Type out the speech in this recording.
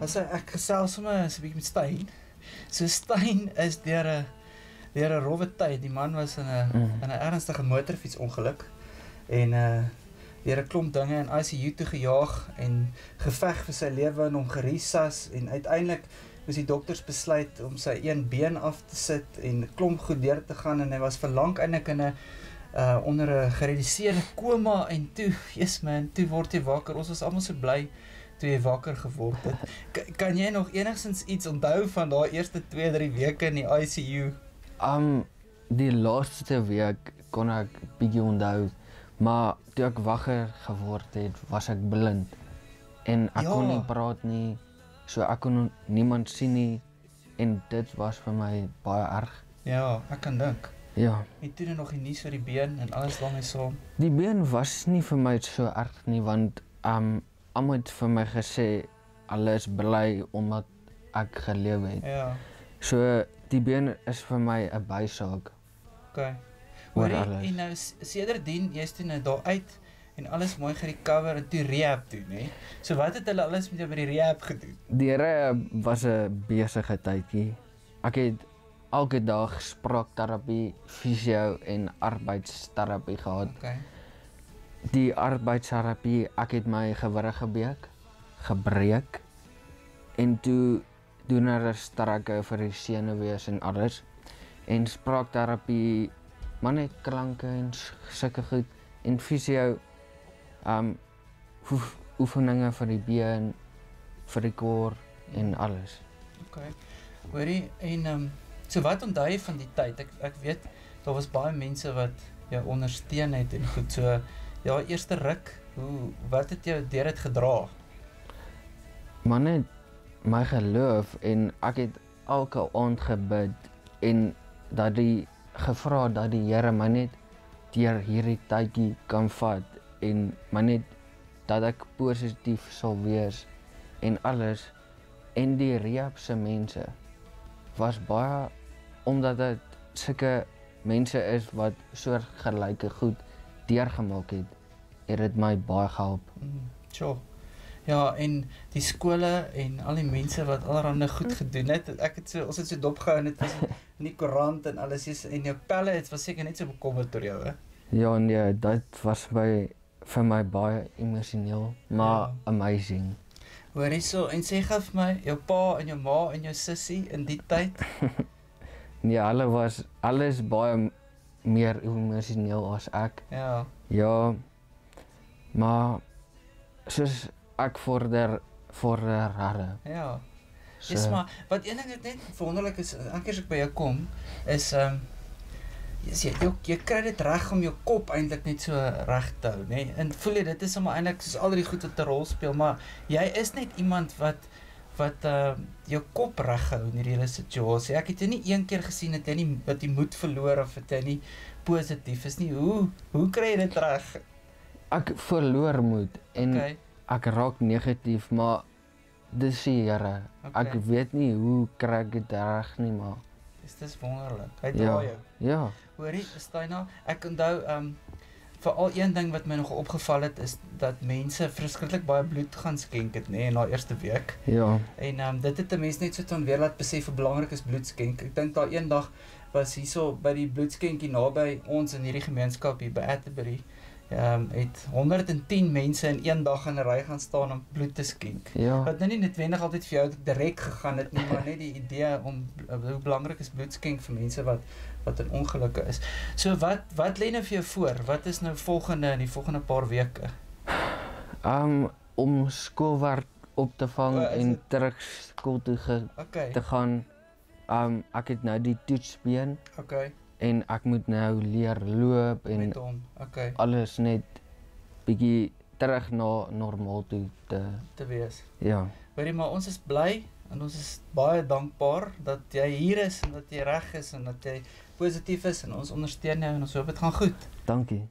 as ek gesels sommer 'n bietjie met Stein. So Stein is deur 'n rowwe tyd. Die man was in 'n ernstige motorfietsongeluk en deur 'n klomp dinge in ICU toe gejaag en geveg vir sy lewe en hom gerisas en uiteindelik moes die dokters besluit om sy een been af te sit en klomp goed deur te gaan en hy was vir lank eintlik in 'n onder 'n gereduseerde koma en toe, toe word jy wakker. Ons was almal so bly toe jy wakker geword het. Kan jy nog enigstens iets onthou van daai eerste 2-3 weke in die ICU? Die laaste week kon ek bietjie onthou, maar toe ek wakker geword het, was ek blind. En ek kon nie praat nie, so ek kon niemand sien nie en dit was vir my baie erg. Ja, ek kan dink. Ja. En toe nog die nuus vir die been en alles daarmee saam. Die been was nie vir my so erg nie, want almal het vir my gesê hulle is bly omdat ek geleef het. Ja. So die been is vir my 'n bysaak. Okay. Hoorie, en nou sedertdien jy's toe nou daar uit en alles mooi gerecover en toe rehab toe, nê? So wat het hulle alles met jou by die rehab gedoen? Die rehab was 'n besige tydjie. Ek het elke dag spraakterapie, fisio en arbeidsterapie gehad. Okay. Die arbeidsterapie, ek het my gewrig gebreek en toe doen hulle strekke vir die senuwees en alles. En spraakterapie, maar net klanke en sulke goed. En fisio, oefeninge vir die been, vir die koor en alles. Okay. Hoorie, en so wat onthou jy van die tyd? Ek weet, daar was baie mense wat jou ondersteun het en goed, so ja, eerste ruk, wat het jou deur dit gedra? Maar net my geloof en ek het elke aand gebid en dat die gevra dat die Here my net deur hierdie tydjie kan vat en my net dat ek positief sal wees en alles. En die rehab se mense was baie, omdat dit sulke mense is wat soortgelyke goed deurgemaak het dit my baie gehelp. Sure. Ja, en die skole en al die mense wat allerhande goed gedoen het, ons het so dopgehou net in die koerant en alles, en jou pelle, het was seker net so bekommerd oor jou, hè? Ja, nee, dit was vir my baie emosioneel, maar amazing. Hoor hierso, en sê gou vir my, jou pa en jou ma en jou sussie in die tyd? Nee, hulle is baie meer emosioneel as ek. Ja. Ja, maar soos ek vorder harde. Ja. Dis maar, wat een ding net wonderlik is, elke keer as ek by jou kom, is jy kry dit reg om jou kop eintlik net so reg te hou, nê? En voel jy dit is sommer eintlik soos al die goed wat 'n rol speel, maar jy is net iemand wat jou kop reg hou in hierdie hele situasie. Ek het jou nie een keer gesien dat jy moed verloor of dat jy nie positief is nie. Hoe kry jy dit reg? Ek verloor moed en ek raak negatief, maar dis die Here. Ek weet nie hoe kry ek dit reg nie, maar dis wonderlik. Hy dra jou. Ja. Hoorie, Steina, ek onthou veral een ding wat my nog opgeval het is dat mense verskriklik baie bloed gaan skenk het, nê, in daai eerste week. Ja. En dit het 'n mens net so dan weer laat besef hoe belangrik is bloedskenk. Ek dink daar eendag was hierso by die bloedskenkie naby ons in hierdie gemeenskap hier by Atterbury, het 110 mense in een dag in 'n ry gaan staan om bloed te skenk. Ja. Wat nou nie noodwendig altyd vir jou direk gegaan het nie, maar net die idee om hoe belangrik is bloedskenk vir mense wat in ongelukke is. So wat lê nou vir jou voor? Wat is nou in die volgende paar weke? Om skoolwerk op te vang en terug skool toe te gaan. Ek het nou die toetsbeen. Okay. En ek moet nou leer loop en alles net bietjie terug na normaal toe te wees. Ja. Hoorie, maar ons is bly en ons is baie dankbaar dat jy hier is en dat jy reg is en dat jy positief is en ons ondersteun jou en ons hoop dit gaan goed. Dankie.